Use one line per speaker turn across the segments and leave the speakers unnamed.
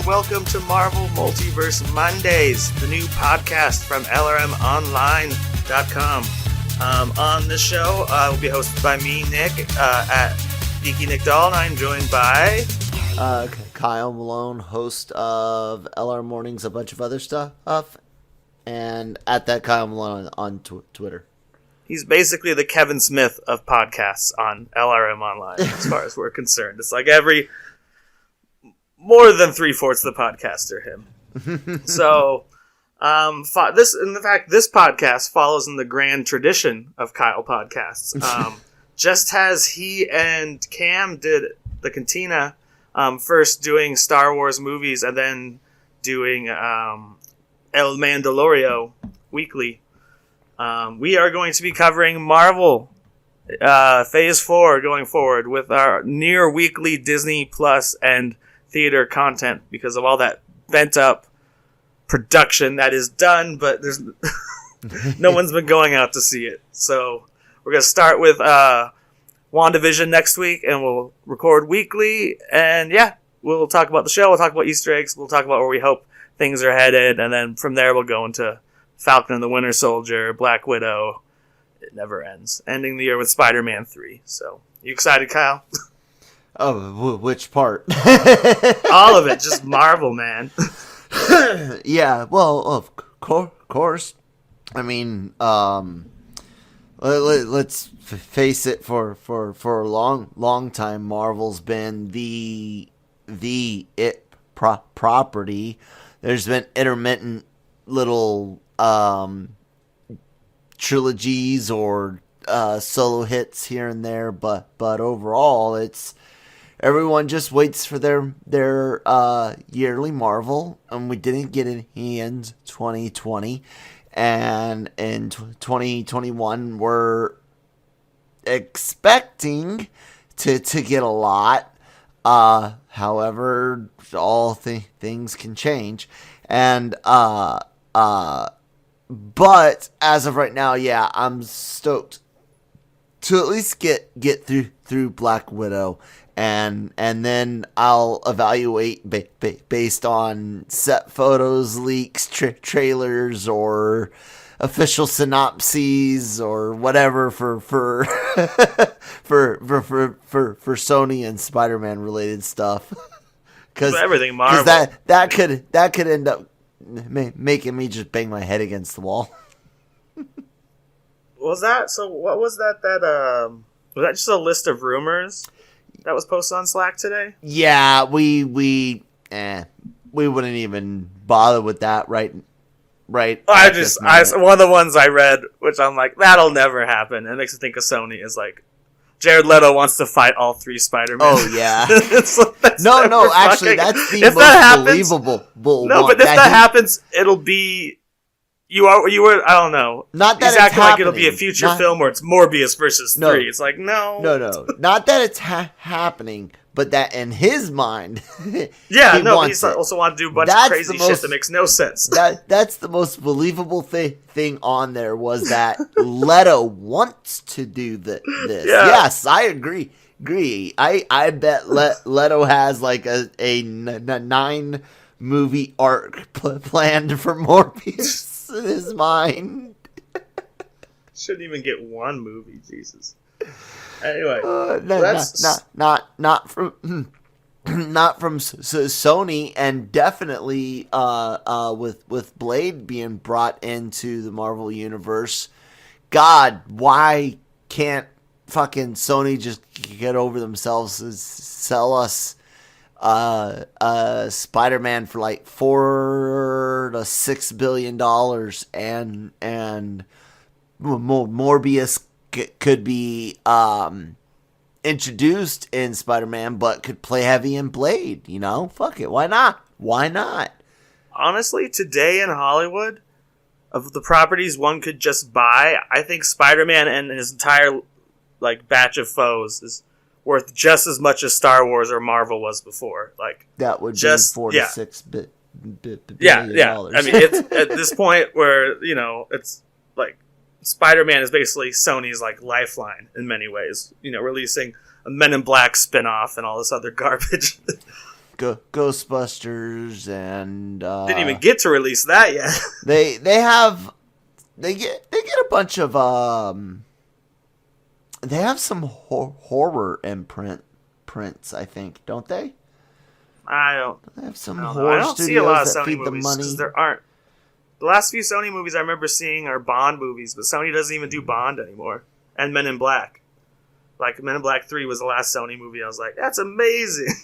and welcome to Marvel Multiverse Mondays, the new podcast from LRMonline.com. On this show, will be hosted by me, Nick, at Geeky Nick Doll, and I'm joined by...
Kyle Malone, host of LRMornings, a bunch of other stuff, and at that Kyle Malone on Twitter.
He's basically the Kevin Smith of podcasts on LRM Online, as far as we're concerned. It's like more than 3/4 of the podcasts are him. So, this podcast follows in the grand tradition of Kyle podcasts. Just as he and Cam did the Cantina, first doing Star Wars movies and then doing El Mandalorian weekly. We are going to be covering Marvel Phase 4 going forward with our near weekly Disney Plus and theater content because of all that bent up production that is done, but there's no one's been going out to see it. So we're going to start with WandaVision next week, and we'll record weekly, and we'll talk about the show, we'll talk about Easter eggs, we'll talk about where we hope things are headed, and then from there we'll go into Falcon and the Winter Soldier, Black Widow. It never ends. Ending the year with Spider-Man 3. So, you excited, Kyle?
Oh, which part?
All of it. Just Marvel, man.
Yeah, well, of course. I mean, let's face it. For a long time, Marvel's been the it property. There's been intermittent little trilogies or solo hits here and there, but overall, it's everyone just waits for their yearly Marvel, and we didn't get any in 2020, and in 2021 we're expecting to get a lot. However, all things can change, and but as of right now, I'm stoked to at least get through Black Widow, and then I'll evaluate based on set photos, leaks, trailers, or official synopses or whatever for for Sony and Spider-Man related stuff. Because
everything Marvel.
that could end up making me just bang my head against the wall.
Was that so? What was that? Was that just a list of rumors that was posted on Slack today?
Yeah, we wouldn't even bother with that, right. One of
the ones I read, which I'm like, that'll never happen. It makes me think of Sony is like, Jared Leto wants to fight all three Spider-Men.
Oh, yeah.
No,
actually, that's the most believable one.
No, but if that happens, it'll be... You were, I don't know.
Not that
he's
it's
acting
happening.
Like it'll be a future film where it's Morbius versus 3. It's like, no.
No. Not that it's happening, but that in his mind,
he also wants to do a bunch of crazy shit that makes no sense.
That's the most believable thing on there was that Leto wants to do this. Yeah. Yes, I agree. I bet Leto has like a 9-movie arc planned for Morbius in his mind.
Shouldn't even get one movie, Jesus. Anyway,
not from Sony, and definitely with Blade being brought into the Marvel universe. God, why can't fucking Sony just get over themselves and sell us Spider-Man for like $4 to $6 billion, and Morbius could be introduced in Spider-Man, but could play heavy in Blade. Fuck it, why not?
Honestly, today in Hollywood, of the properties one could just buy, I think Spider-Man and his entire batch of foes is worth just as much as Star Wars or Marvel was before.
That would be $4 to $6 billion.
I mean, it's at this point where it's like Spider-Man is basically Sony's lifeline in many ways. Releasing a Men in Black spinoff and all this other garbage.
Ghostbusters and
didn't even get to release that yet.
they get a bunch of they have some horror prints, I think, don't they?
I don't.
They have some
I don't,
horror
I don't see a
studios
lot of
that
Sony
feed the
movies
money.
because there aren't. The last few Sony movies I remember seeing are Bond movies, but Sony doesn't even do Bond anymore. And Men in Black. Like, Men in Black 3 was the last Sony movie. I was like, that's amazing.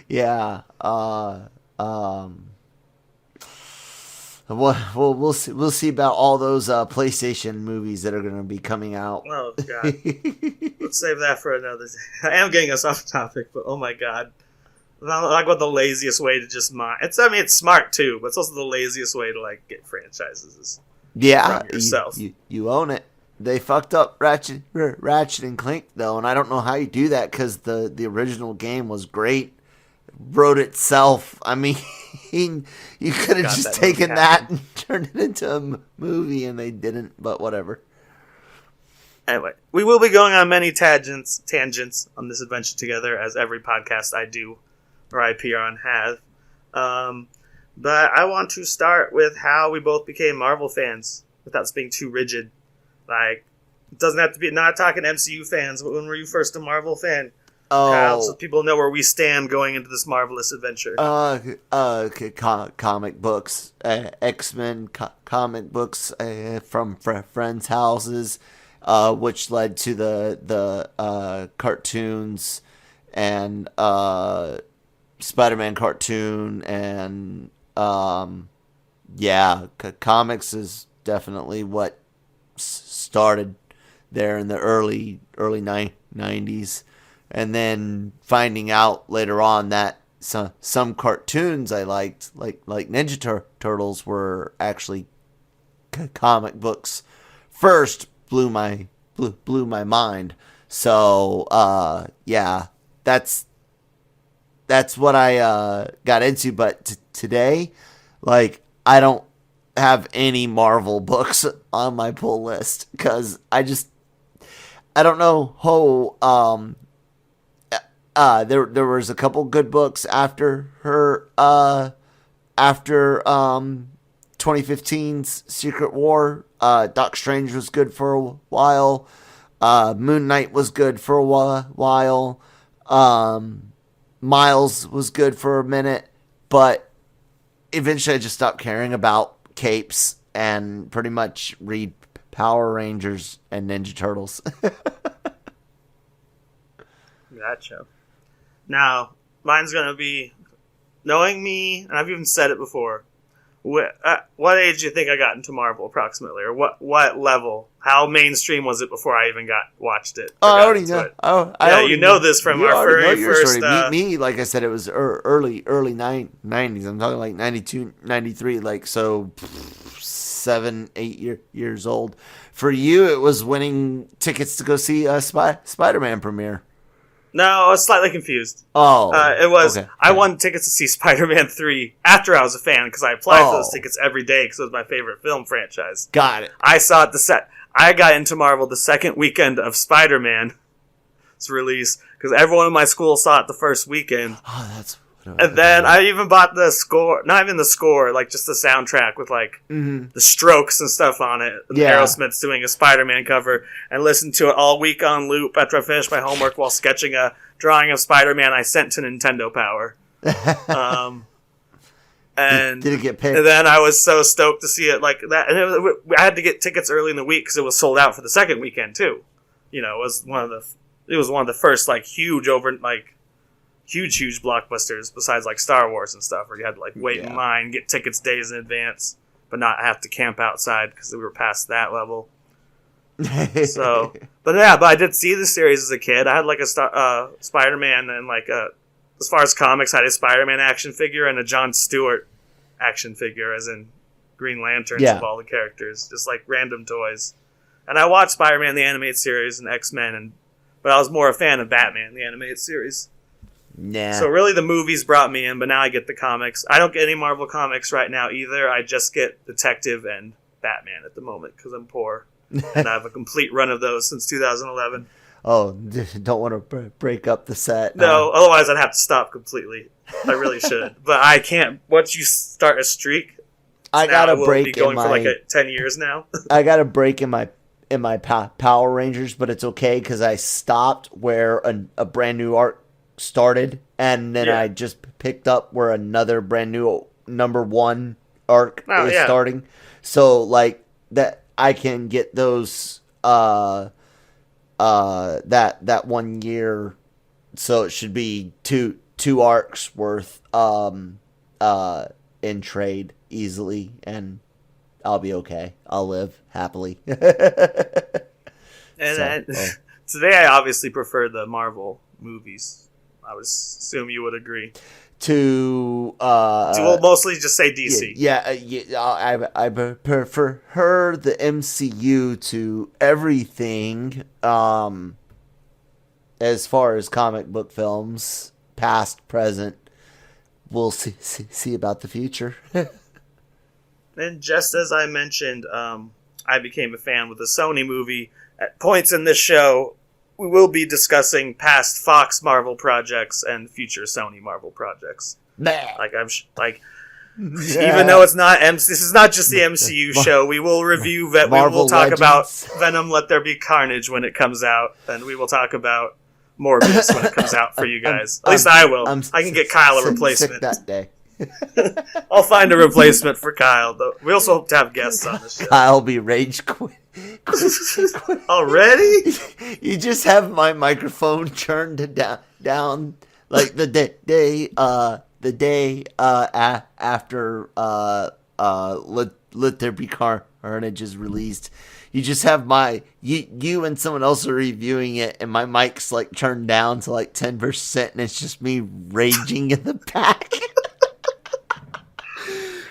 Yeah. We'll see about all those PlayStation movies that are going to be coming out.
Oh, God. Let's save that for another day. I am getting us off topic, but oh my God. Like, what the laziest way to just mine. It's smart too, but it's also the laziest way to, like, get franchises.
Yeah,
From yourself.
You own it. They fucked up Ratchet and Clank, though, and I don't know how you do that because the original game was great. Wrote itself. I mean, you could have just taken that and turned it into a movie, and they didn't, but whatever.
Anyway, we will be going on many tangents on this adventure together, as every podcast I do or I appear on have. But I want to start with how we both became Marvel fans, without being too rigid. Like, it doesn't have to be, not talking MCU fans, but when were you first a Marvel fan?
Oh,
so people know where we stand going into this marvelous adventure.
Comic books, X-Men comic books from friends' houses, which led to the cartoons and Spider-Man cartoon, and comics is definitely what started there in the early 90s. And then finding out later on that some cartoons I liked, like Ninja Turtles, were actually comic books first, blew my mind. So that's what I got into. But today, like, I don't have any Marvel books on my pull list because I don't know how. There was a couple good books after 2015's Secret War. Doc Strange was good for a while. Moon Knight was good for a while. Miles was good for a minute, but eventually I just stopped caring about capes and pretty much read Power Rangers and Ninja Turtles.
Gotcha. Now, mine's going to be, knowing me, and I've even said it before, what age do you think I got into Marvel, approximately? Or what level? How mainstream was it before I even watched it?
I already know.
You know this from our very first...
Me, like I said, it was early 90s. I'm talking like 92, 93, like, so 7, 8 years old. For you, it was winning tickets to go see a Spider-Man premiere.
No, I was slightly confused.
Oh.
It was,
okay.
I won tickets to see Spider-Man 3 after I was a fan, because I applied for those tickets every day, because it was my favorite film franchise.
Got it.
I saw it I got into Marvel the second weekend of Spider-Man's release, because everyone in my school saw it the first weekend.
Oh, that's...
And then I even bought the score, not even the score, like just the soundtrack with like the Strokes and stuff on it.
Yeah.
Aerosmith's doing a Spider-Man cover, and listened to it all week on loop after I finished my homework while sketching a drawing of Spider-Man I sent to Nintendo Power. And
did it get picked?
And then I was so stoked to see it like that. And I had to get tickets early in the week because it was sold out for the second weekend too. You know, it was one of the first like huge blockbusters besides like Star Wars and stuff, where you had to like wait in line, get tickets days in advance, but not have to camp outside because we were past that level. So, but I did see the series as a kid. I had like a Spider-Man and like as far as comics, I had a Spider-Man action figure and a Jon Stewart action figure, as in Green Lanterns of all the characters, just like random toys. And I watched Spider-Man the animated series and X-Men, but I was more a fan of Batman the animated series.
Nah.
So really the movies brought me in, but now I get the comics. I don't get any Marvel comics right now either. I just get Detective and Batman at the moment because I'm poor. And I have a complete run of those since 2011.
don't want to break up the set.
No, otherwise I'd have to stop completely. I really should, but I can't. Once you start a streak,
I got a
we'll
break
be going
in
for
my.
like 10 years now.
I got a break in my Power Rangers, but it's okay because I stopped where a brand new arc started, and then I just picked up where another brand new number 1 arc is starting. So like that, I can get those that 1 year. So it should be two arcs worth in trade easily, and I'll be okay. I'll live happily.
Today I obviously prefer the Marvel movies. I would assume you would agree.
We'll
mostly just say DC.
I prefer the MCU to everything. As far as comic book films, past, present, we'll see about the future.
And just as I mentioned, I became a fan with the Sony movie. At points in this show, we will be discussing past Fox Marvel projects and future Sony Marvel projects. Even though it's not this is not just the MCU show. We will review we will talk about Venom: Let There Be Carnage when it comes out, and we will talk about Morbius when it comes out for you guys. At least I will. I can get Kyle a replacement
that day.
I'll find a replacement for Kyle, though. We also hope to have guests on the show.
Kyle be rage quit.
Already?
You just have my microphone turned down like the day after Let There Be Carnage is released. You just have you and someone else are reviewing it, and my mic's like turned down to like 10%, and it's just me raging in the back.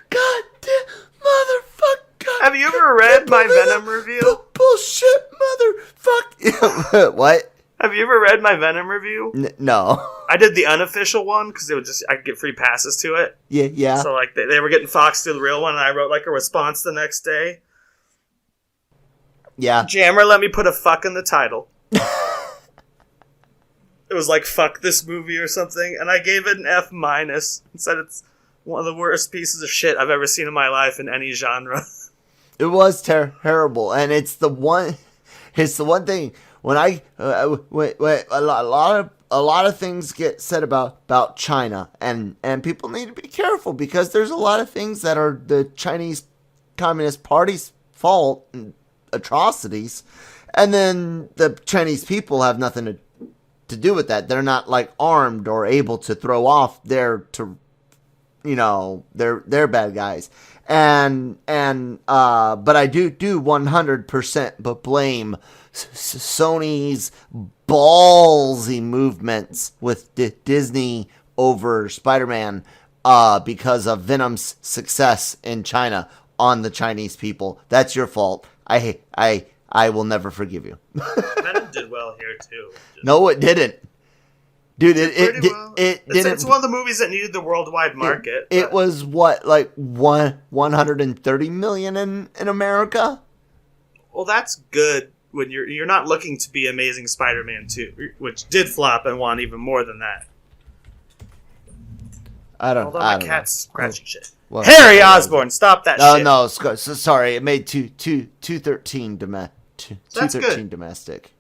God damn, motherfucker!
Have you ever read my Venom review?
Bullshit, motherfucker! What?
Have you ever read my Venom review?
No. I
did the unofficial one because I could get free passes to it.
Yeah.
So like they were getting Fox to the real one, and I wrote like a response the next day.
Yeah.
Jammer let me put a fuck in the title. It was like fuck this movie or something, and I gave it an F- and said it's one of the worst pieces of shit I've ever seen in my life in any genre.
It was terrible, and it's the one thing when a lot of things get said about China, and people need to be careful because there's a lot of things that are the Chinese Communist Party's fault and atrocities, and then the Chinese people have nothing to do with that. They're not like armed or able to throw off they're bad guys. But I do 100% but blame Sony's ballsy movements with Disney over Spider-Man because of Venom's success in China on the Chinese people. That's your fault. I will never forgive you.
Venom did well here too.
No, it didn't. Dude, it didn't.
It's one of the movies that needed the worldwide market.
It was what, like 130 million in America?
Well, that's good when you're not looking to be Amazing Spider-Man 2, which did flop and won even more than that. Although my cat's scratching shit. Well, Harry Osborn, stop that shit.
No, sorry. It made 213 domestic.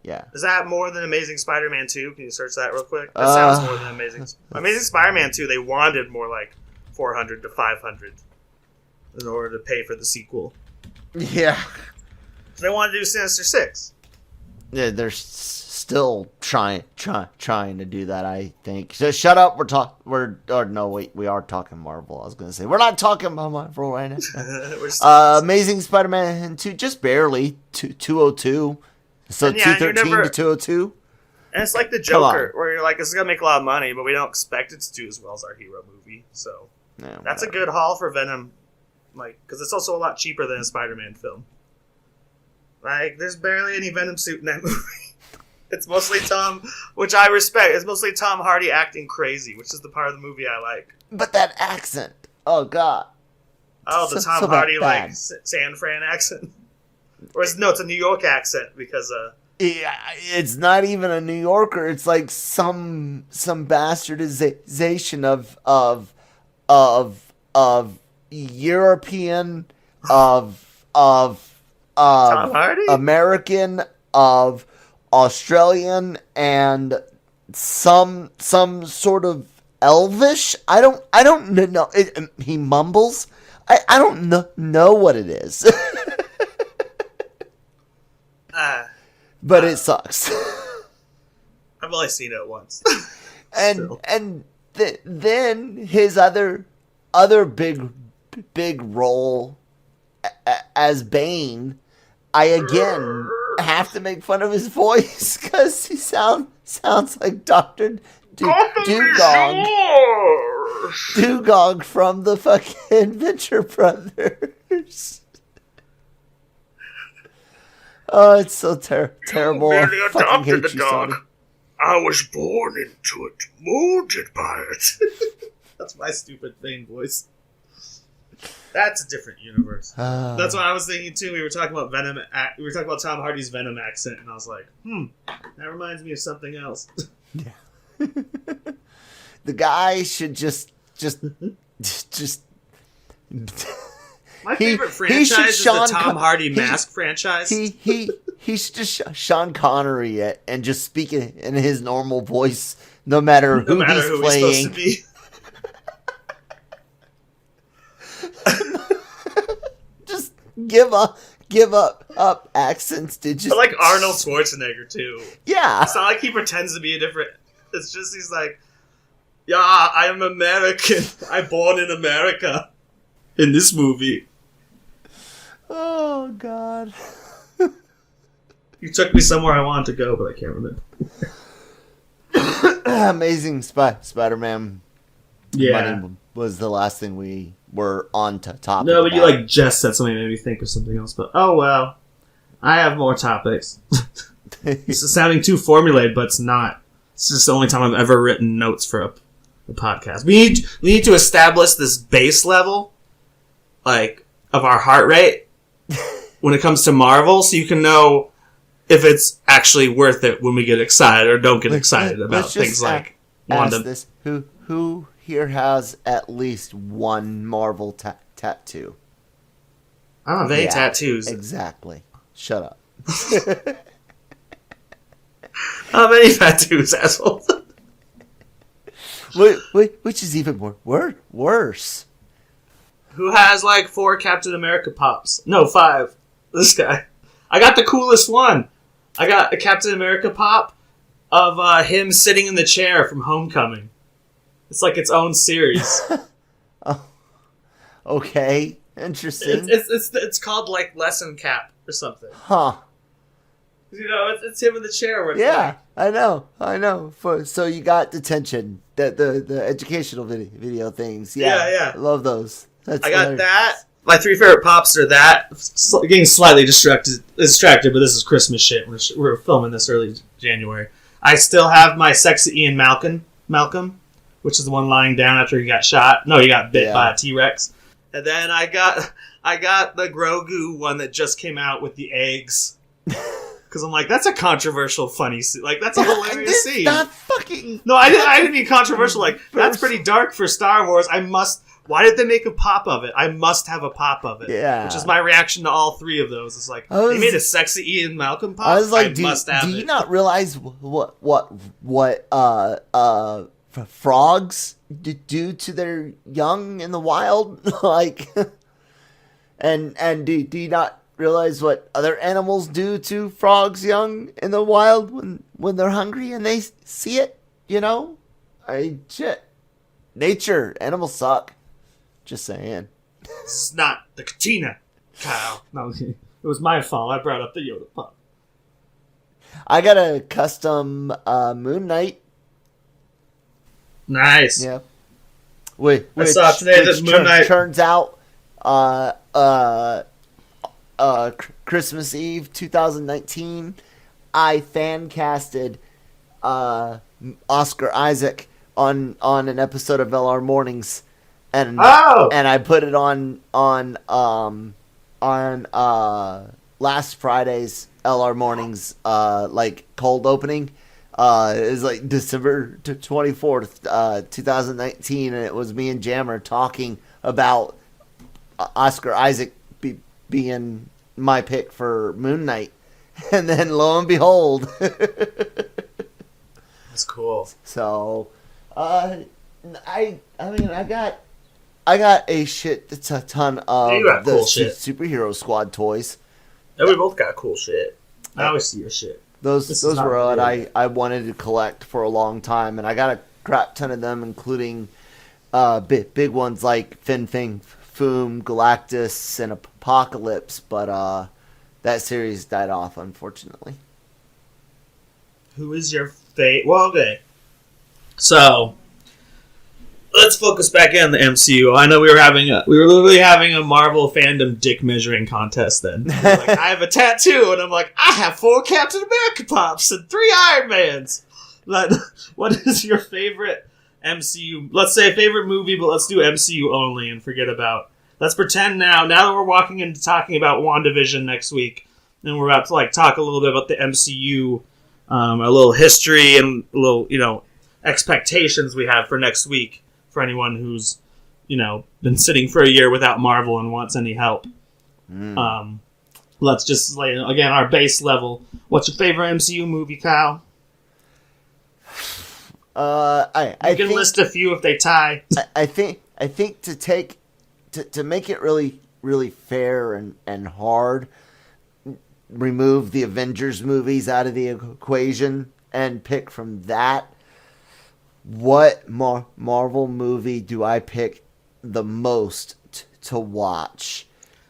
Yeah.
Is that more than Amazing Spider-Man 2? Can you search that real quick? That sounds more than Amazing Spider-Man 2. They wanted more like 400 to 500 in order to pay for the sequel.
Yeah.
So they wanted to do Sinister Six.
Yeah, they're still trying to do that, I think. So shut up. We are talking Marvel. I was gonna say we're not talking about Marvel right now. Amazing Spider-Man 2, just barely 202. So 213 to 202.
And it's like the Joker, where you're like, this is gonna make a lot of money, but we don't expect it to do as well as our hero movie. So that's a good haul for Venom, like because it's also a lot cheaper than a Spider-Man film. Like, there's barely any Venom suit in that movie. It's mostly Tom, which I respect. It's mostly Tom Hardy acting crazy, which is the part of the movie I like.
But that accent, oh god.
Oh, the Tom Hardy like San Fran accent, it's a New York accent because
it's not even a New Yorker. It's like some bastardization of European, of
Tom Hardy?
American, of Australian, and some sort of Elvish. I don't know. He mumbles. I don't know what it is. But it sucks.
I've only seen it once.
and then his other big role as Bane, I again have to make fun of his voice because he sounds like Dr. Dugong from the fucking Venture Brothers. Oh, it's so terrible.
You
I
merely
fucking
adopted
hate
the
you,
dog.
Sony.
I was born into it, molded by it. That's my stupid Bane voice. That's a different universe. That's what I was thinking too. We were talking about Venom. We were talking about Tom Hardy's Venom accent, and I was like, that reminds me of something else.
Yeah. The guy should just.
My favorite franchise is the Tom Hardy Mask franchise.
He should just Sean Connery it and just speak in his normal voice, no matter who he's playing.
He's supposed to be.
Just give up accents to just.
I like Arnold Schwarzenegger too.
Yeah,
it's not like he pretends to be a different. It's just he's like, yeah, I am American. I'm born in America. In this movie.
Oh God.
You took me somewhere I wanted to go, but I can't remember.
Amazing Spider-Man.
Yeah.
Money was the last thing we were on to topic.
No, but you just said something that made me think of something else. But oh well, I have more topics. This is sounding too formulated, but it's not. It's just the only time I've ever written notes for a podcast. We need to establish this base level, like, of our heart rate when it comes to Marvel, so you can know if it's actually worth it when we get excited or don't get excited about things like Wanda.
This. Who here has at least one Marvel tattoo?
I don't have any tattoos.
Exactly. Shut up.
How many tattoos, asshole?
Which is even more worse.
Who has like 4 Captain America pops? No, 5. This guy. I got the coolest one. I got a Captain America pop of him sitting in the chair from Homecoming. It's like its own series.
Oh, okay, interesting.
It's called like Lesson Cap or something.
Huh.
You know, it's him in the chair. Where
yeah, I know. So you got detention, the educational video things. Yeah. I love those. That's
got that. My 3 favorite pops are that. Getting slightly distracted, but this is Christmas shit. We're filming this early January. I still have my sexy Ian Malcolm, which is the one lying down after he got shot. No, he got bit by a T-Rex. And then I got the Grogu one that just came out with the eggs. Because I'm like, that's a controversial, funny scene. Like, that's a hilarious scene.
Not fucking...
No, I didn't mean controversial. Like, that's pretty dark for Star Wars. Why did they make a pop of it? I must have a pop of it. Yeah. Which is my reaction to all 3 of those. It's like, they made a sexy Ian Malcolm pop?
I was like, do
you
not realize what frogs do to their young in the wild? Like, and do you not realize what other animals do to frogs young in the wild when they're hungry and they see it? You know? Nature. Animals suck. Just saying.
This is not the Cantina, Kyle. No, it was my fault. I brought up the Yoda pop.
I got a custom Moon Knight.
Nice.
Yeah.
I saw today that Moon Knight
turns out Christmas Eve 2019. I fan casted Oscar Isaac on an episode of LRMornings. And I put it on last Friday's LRMornings like cold opening. It was like December 24th, 2019, and it was me and Jammer talking about Oscar Isaac being my pick for Moon Knight, and then lo and behold,
that's cool.
So, I got a shit ton of the
cool shit.
superhero squad toys.
Yeah, we both got cool shit. I always see your shit.
Those were what I wanted to collect for a long time, and I got a crap ton of them, including big ones like Fin Fang Foom, Galactus, and Apocalypse, but that series died off, unfortunately.
Who is your fate? Well, okay. So, let's focus back in on the MCU. I know we were literally having a Marvel fandom dick measuring contest then. Like, I have a tattoo, and I'm like, I have 4 Captain America pops and 3 Iron Mans. What is your favorite MCU? Let's say favorite movie, but let's do MCU only and forget about. Let's pretend now that we're walking into talking about WandaVision next week, and we're about to like talk a little bit about the MCU, a little history and a little expectations we have for next week. For anyone who's, been sitting for a year without Marvel and wants any help. Let's just lay, again, our base level. What's your favorite MCU movie, Kyle?
I
can list a few if they tie.
I think to make it really, really fair and hard, remove the Avengers movies out of the equation and pick from that. What Marvel movie do I pick the most to watch?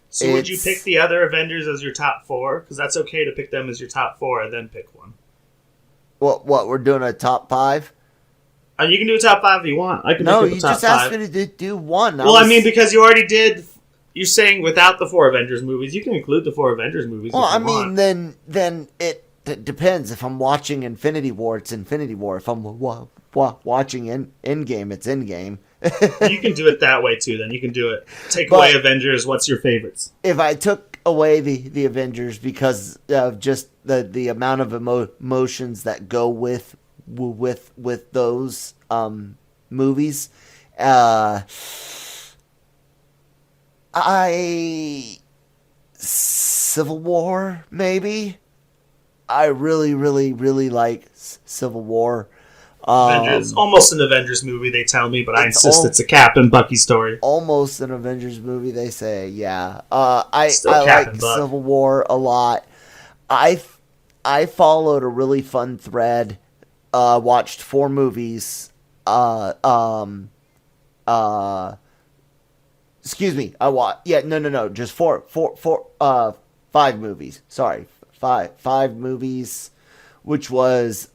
So would you pick the other Avengers as your top 4? Because that's okay to pick them as your top 4 and then pick one.
What we're doing a top 5?
You can do a top 5 if you want. I can.
No,
you
just asked me to do one.
I mean, because you already did. You're saying without the 4 Avengers movies, you can include the 4 Avengers movies.
Well,
want.
then it depends. If I'm watching Infinity War, it's Infinity War. If I'm watching Endgame, it's Endgame.
You can do it that way too. Then you can do it. Take away Avengers. What's your favorites?
If I took away the Avengers because of just the amount of emotions that go with those movies, Civil War maybe. I really, really, really like Civil War.
Avengers, almost an Avengers movie, they tell me, but I insist it's a Cap and Bucky story.
Almost an Avengers movie, they say. Yeah, I like Civil War a lot. I followed a really fun thread. Watched 4 movies. Excuse me. Just 5 movies. Sorry, five movies, which was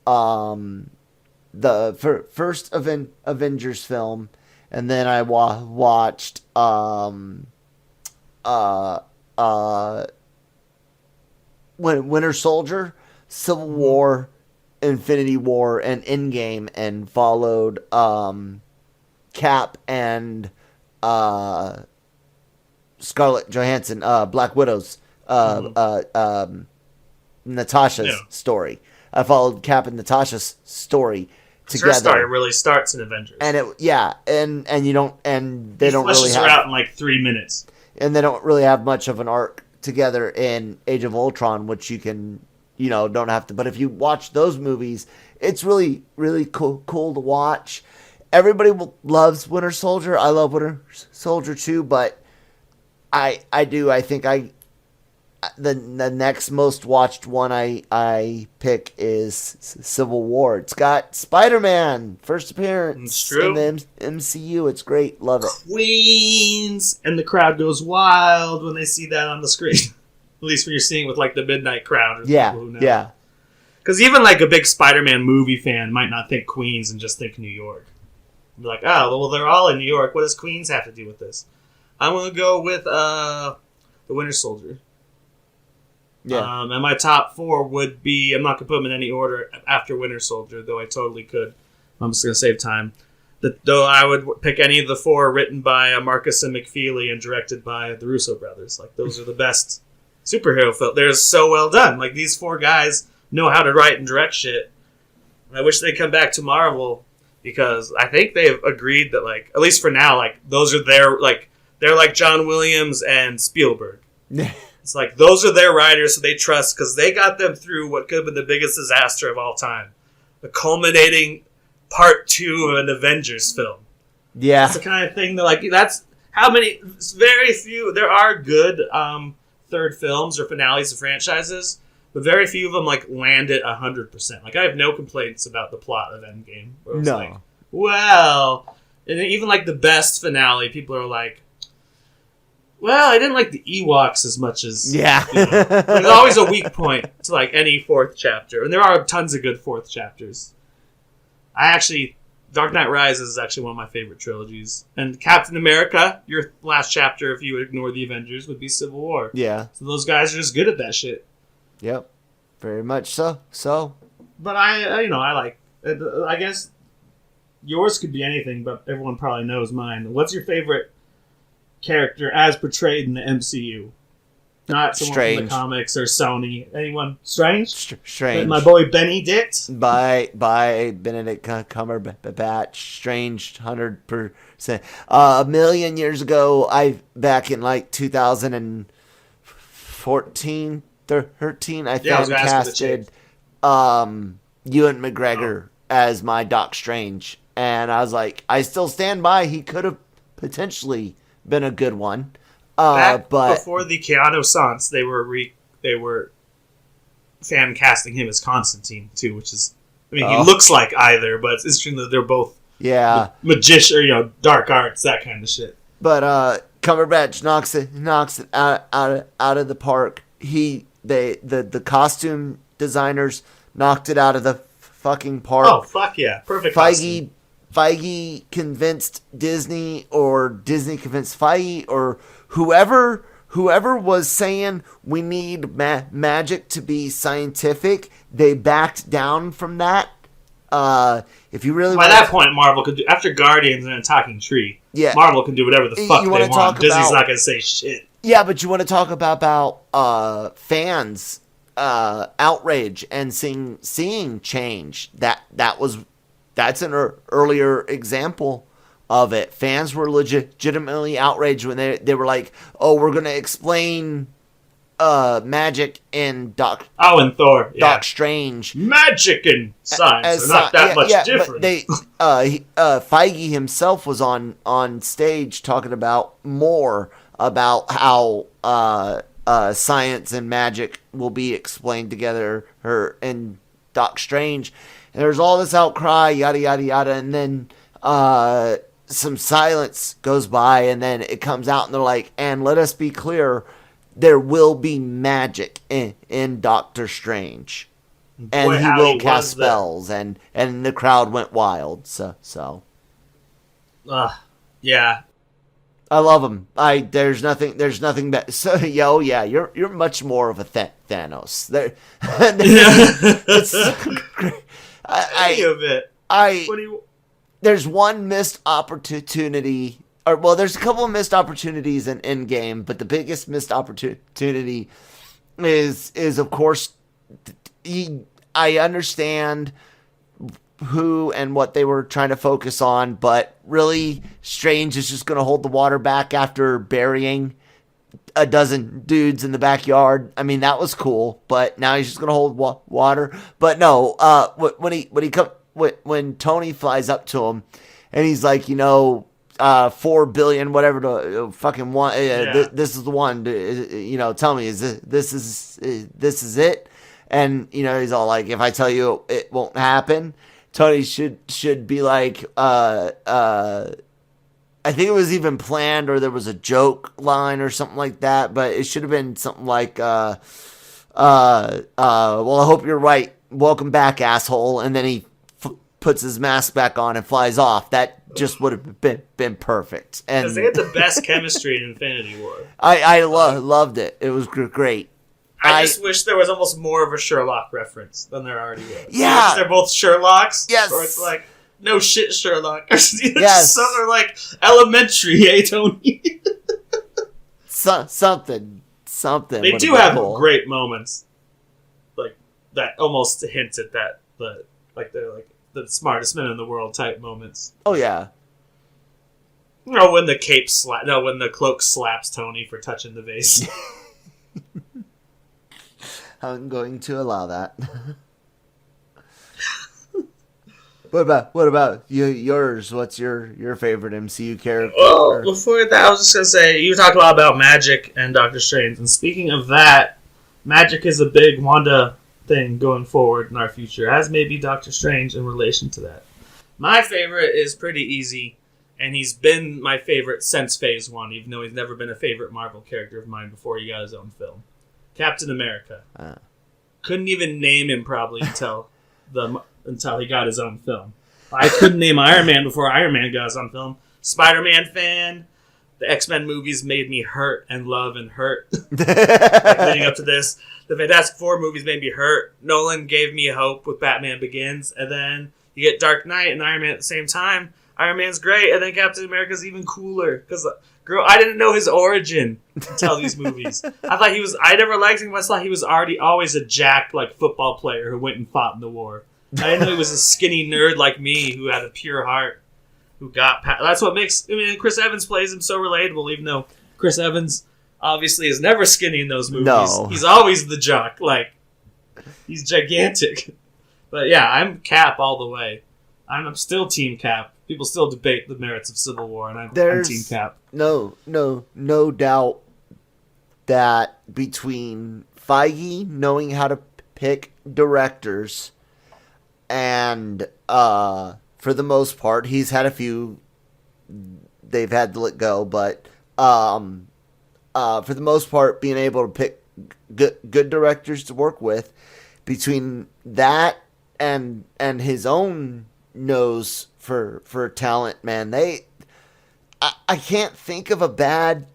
the first Avengers film, and then I watched Winter Soldier, Civil War, Infinity War, and Endgame, and followed Cap and Scarlett Johansson, Black Widow's Natasha's story. I followed Cap and Natasha's story together.
Her story really starts in Avengers,
and they don't really have
her out in like 3 minutes,
and they don't really have much of an arc together in Age of Ultron, which you can don't have to. But if you watch those movies, it's really, really cool to watch. Everybody loves Winter Soldier. I love Winter Soldier too, but I think the next most watched one I pick is Civil War. It's got Spider-Man first appearance in the MCU. It's great, love it.
Queens, and the crowd goes wild when they see that on the screen. At least when you're seeing it with like the midnight crowd. Or people who know.
Yeah.
Because even like a big Spider-Man movie fan might not think Queens and just think New York. Be like, oh, well, they're all in New York. What does Queens have to do with this? I'm going to go with the Winter Soldier.
Yeah.
And my top 4 would be, I'm not going to put them in any order after Winter Soldier, though I totally could. I'm just going to save time. Though I would pick any of the 4 written by Marcus and McFeely and directed by the Russo brothers. Like, those are the best superhero film. They're so well done. Like, these 4 guys know how to write and direct shit. I wish they'd come back to Marvel, because I think they've agreed that, like, at least for now, like, those are their, like, they're like John Williams and Spielberg. It's like, those are their writers, so they trust, because they got them through what could have been the biggest disaster of all time. The culminating part 2 of an Avengers film.
Yeah.
That's the kind of thing that, like, that's how many, very few, there are good third films or finales of franchises, but very few of them, like, land it 100%. Like, I have no complaints about the plot of Endgame. Where it was like, well, and even, like, the best finale, people are like, well, I didn't like the Ewoks as much as...
Yeah.
You know. There's always a weak point to, like, any 4th chapter. And there are tons of good 4th chapters. Dark Knight Rises is actually one of my favorite trilogies. And Captain America, your last chapter, if you ignore the Avengers, would be Civil War.
Yeah.
So those guys are just good at that shit.
Yep. Very much so.
But I guess yours could be anything, but everyone probably knows mine. What's your favorite character as portrayed in the MCU? Not someone from the comics or Sony. Anyone? Strange?
Strange.
My boy Benedict?
By Benedict Cumberbatch. Strange, 100%. A million years ago, back in like 2014, 13, I think casted Ewan McGregor as my Doc Strange. And I was like, I still stand by. He could have potentially been a good one.
But
before
the Keanu Sans, they were fan casting him as Constantine too, which is, I mean, he looks like either, but it's interesting that they're both magician, or dark arts, that kind of shit.
But Cumberbatch knocks it out of the park. The costume designers knocked it out of the fucking park.
Oh fuck yeah, perfect.
Feige convinced Disney, or Disney convinced Feige, or whoever was saying we need magic to be scientific, they backed down from that. If you really
by that point, Marvel could do, after Guardians and a talking tree. Yeah, Marvel can do whatever the fuck they want. Disney's not gonna say shit.
Yeah, but you want to talk about fans outrage and seeing change. That's an earlier example of it. Fans were legitimately outraged when they were like, "Oh, we're gonna explain magic in
and Thor,
Doc Strange.
Magic and science are not that much different."
But Feige himself was on stage talking about how science and magic will be explained together in Doc Strange. And there's all this outcry, yada, yada, yada, and then some silence goes by, and then it comes out, and they're like, and let us be clear, there will be magic in Doctor Strange. And he will cast spells, and the crowd went wild, so.
Yeah.
I love him. There's nothing better. So, yeah, you're much more of a Thanos. There's one missed opportunity, there's a couple of missed opportunities in Endgame, but the biggest missed opportunity is of course, I understand who and what they were trying to focus on, but really, Strange is just going to hold the water back after burying a dozen dudes in the backyard. I mean, that was cool, but now he's just going to hold water. But no, when Tony flies up to him and he's like, 4 billion, whatever the fucking one, this is the one. Tell me, this is it? And he's all like, if I tell you it won't happen. Tony should be like, I think it was even planned, or there was a joke line or something like that, but it should have been something like, well, I hope you're right. Welcome back, asshole. And then he puts his mask back on and flies off. That just would have been perfect.
Because they had the best chemistry in Infinity War.
I loved it. It was great.
I just wish there was almost more of a Sherlock reference than there already was.
Yeah.
They're both Sherlocks.
Yes.
Or it's like, no shit, Sherlock.
Yes.
Something like elementary, Tony?
Something something.
They do have great moments, like that almost hint at that, but like they're like the smartest men in the world type moments.
Oh yeah.
No, when when the cloak slaps Tony for touching the vase.
I'm going to allow that. What about yours? What's your favorite MCU character?
Well, before that, I was just gonna say you talked a lot about Magic and Doctor Strange, and speaking of that, Magic is a big Wanda thing going forward in our future, as maybe Doctor Strange in relation to that. My favorite is pretty easy, and he's been my favorite since Phase 1, even though he's never been a favorite Marvel character of mine before he got his own film. Captain America. Couldn't even name him probably until he got his own film. I couldn't name Iron Man before Iron Man got his own film. Spider-Man fan. The X-Men movies made me hurt and love and hurt. Like leading up to this. The Fantastic Four movies made me hurt. Nolan gave me hope with Batman Begins. And then you get Dark Knight and Iron Man at the same time. Iron Man's great. And then Captain America's even cooler. Because, I didn't know his origin until these movies. I never liked him. I thought he was always a jacked, football player who went and fought in the war. I didn't know he was a skinny nerd like me who had a pure heart. That's what makes... Chris Evans plays him so relatable, even though Chris Evans obviously is never skinny in those movies.
No.
He's always the jock. He's gigantic. But yeah, I'm Cap all the way. I'm still Team Cap. People still debate the merits of Civil War, and I'm Team Cap.
No doubt that between Feige knowing how to pick directors and... for the most part, he's had a few they've had to let go, but for the most part, being able to pick good directors to work with, between that and his own nose for talent, man, I can't think of a bad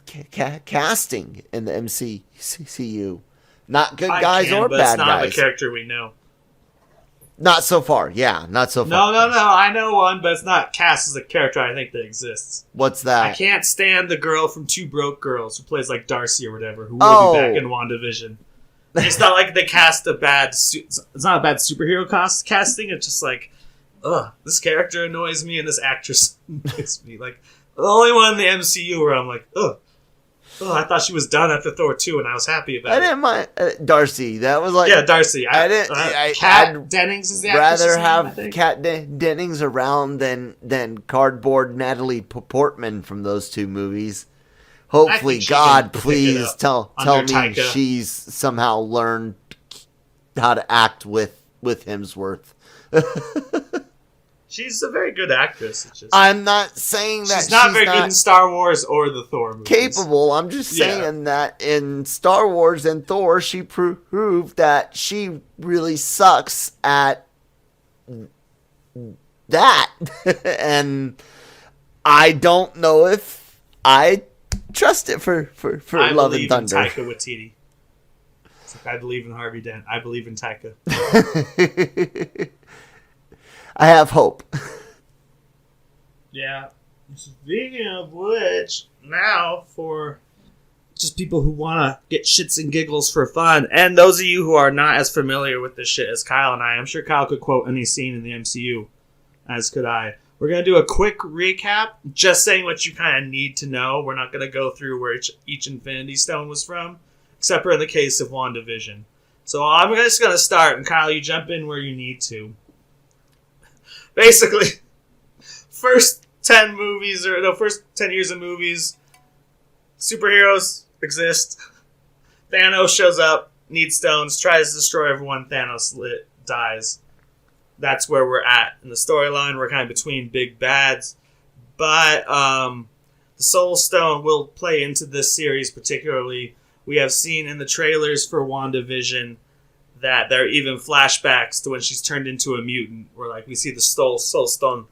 casting in the MCU. Not good guys or bad guys. It's
not the character we know.
Not so far, yeah. Not so far.
No. I know one, but it's not cast as a character I think that exists.
What's that?
I can't stand the girl from Two Broke Girls who plays Darcy or whatever, who will be back in WandaVision. It's not like they cast a bad... It's not a bad superhero casting. It's just this character annoys me and this actress annoys me. The only one in the MCU where I'm I thought she was done after Thor 2, and I was happy about it.
I didn't mind Darcy. That was
Darcy. Kat Dennings is the actress.
Rather have Kat Dennings around than cardboard Natalie Portman from those two movies. Hopefully, God, please tell me she's somehow learned how to act with Hemsworth.
She's a very good actress.
I'm not saying that
she's not very good in Star Wars or the Thor movies.
Capable. I'm just saying that in Star Wars and Thor, she proved that she really sucks at that. And I don't know if I trust it for Love and Thunder.
I believe in Taika Waititi. I believe in Harvey Dent. I believe in Taika.
I have hope.
Yeah. Speaking of which, now for just people who want to get shits and giggles for fun, and those of you who are not as familiar with this shit as Kyle and I'm sure Kyle could quote any scene in the MCU, as could I. We're going to do a quick recap, just saying what you kind of need to know. We're not going to go through where each Infinity Stone was from, except for in the case of WandaVision. So I'm just going to start, and Kyle, you jump in where you need to. Basically, first 10 years of movies, superheroes exist. Thanos shows up, needs stones, tries to destroy everyone. Thanos dies. That's where we're at in the storyline. We're kind of between big bads. But the Soul Stone will play into this series particularly. We have seen in the trailers for WandaVision that there are even flashbacks to when she's turned into a mutant, where we see the Soul Stone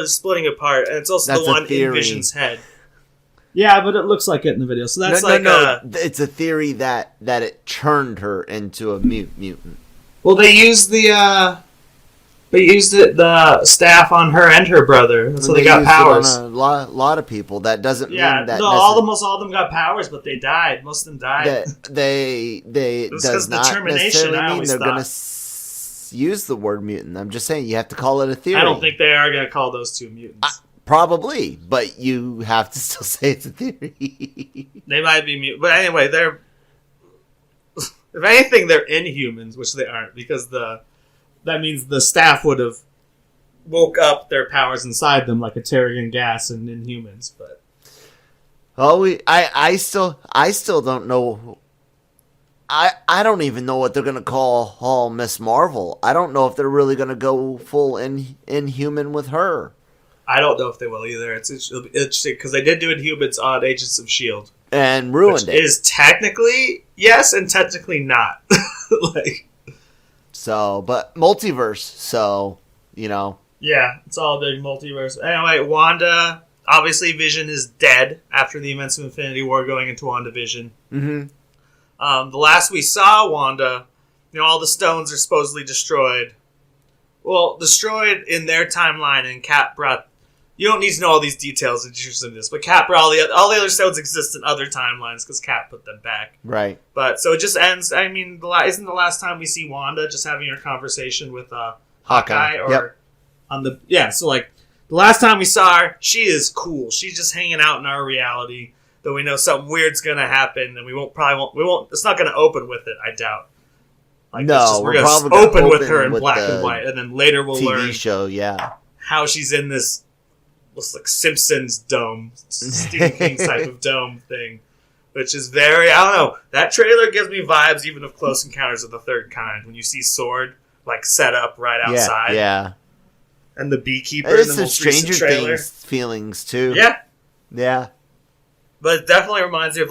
splitting apart, and it's also the one in Vision's head. Yeah, but it looks like it in the video. So that's
it's a theory that it turned her into a mutant.
Well, they use the They used the staff on her and her brother. That's how they got powers.
It on a lot of people. That doesn't mean that.
No, almost all of them got powers, but they died. Most of them died.
They does not necessarily mean they're going to use the word mutant. I'm just saying you have to call it a theory.
I don't think they are going to call those two mutants.
Probably, but you have to still say it's a theory.
They might be mutants, but anyway, they're. If anything, they're Inhumans, which they aren't, because that means the staff would have woke up their powers inside them like a Terrigen gas in Inhumans. But
I still don't know. I don't even know what they're gonna call Miss Marvel. I don't know if they're really gonna go full Inhuman with her.
I don't know if they will either. It's interesting because they did do Inhumans on Agents of S.H.I.E.L.D.
And ruined it.
Is technically yes and technically not.
But multiverse,
Yeah, it's all a big multiverse. Anyway, Wanda, obviously Vision is dead after the events of Infinity War going into WandaVision.
Mm-hmm.
The last we saw Wanda, all the stones are supposedly destroyed. Well, destroyed in their timeline, and Cap brought... You don't need to know all these details in this, but Cap brought all the other stones exist in other timelines because Cap put them back.
Right.
But, so it just ends... I mean, isn't the last time we see Wanda just having her conversation with Hawkeye? Or yep. So, the last time we saw her, she is cool. She's just hanging out in our reality, though we know something weird's going to happen, and we won't... It's not going to open with it, I doubt. We're going to open with her in black and white, and then later we'll learn
TV show, yeah,
how she's in this looks like Simpsons dome, Stephen King type of dome thing, which is very, I don't know, that trailer gives me vibes even of Close Encounters of the Third Kind, when you see S.W.O.R.D. set up right outside.
Yeah.
And the beekeeper
in
the most recent trailer.
Things feelings, too.
Yeah.
Yeah.
But it definitely reminds me of,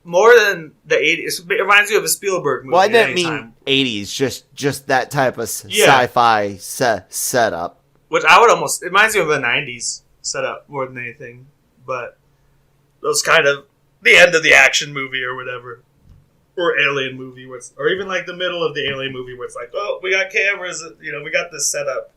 more than the 80s. It reminds me of a Spielberg movie.
Well, I didn't mean 80s, just that type of sci-fi setup.
Which I would almost... It reminds me of a 90s setup more than anything. But those kind of... The end of the action movie or whatever. Or Alien movie. Or even the middle of the Alien movie where it's we got cameras. We got this setup.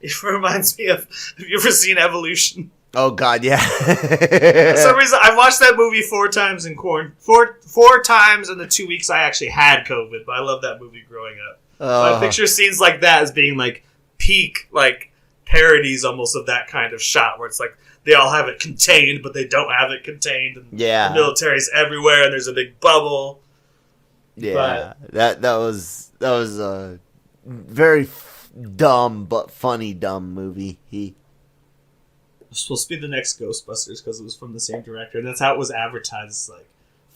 It reminds me of... Have you ever seen Evolution?
Oh God, yeah.
For some reason, I've watched that movie 4 times in four times in the 2 weeks I actually had COVID. But I love that movie growing up. I picture scenes like that as being peak parodies almost of that kind of shot where it's they all have it contained, but they don't have it contained. And the military's everywhere, and there's a big bubble.
Yeah, that was a very dumb but funny dumb movie.
It's supposed to be the next Ghostbusters because it was from the same director, and that's how it was advertised.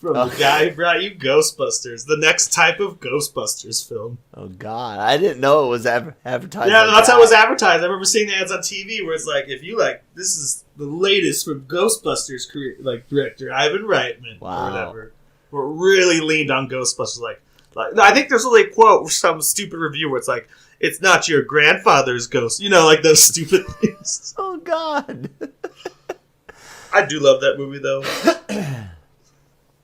From the guy who brought you Ghostbusters, the next type of Ghostbusters film.
Oh God, I didn't know it was advertised.
Yeah, that's how it was advertised. I remember seeing the ads on TV where it's if you this is the latest from Ghostbusters director Ivan Reitman or whatever. Where it really leaned on Ghostbusters. I think there's only a quote, some stupid review where it's not your grandfather's ghost. Those stupid things.
Oh, God.
I do love that movie, though.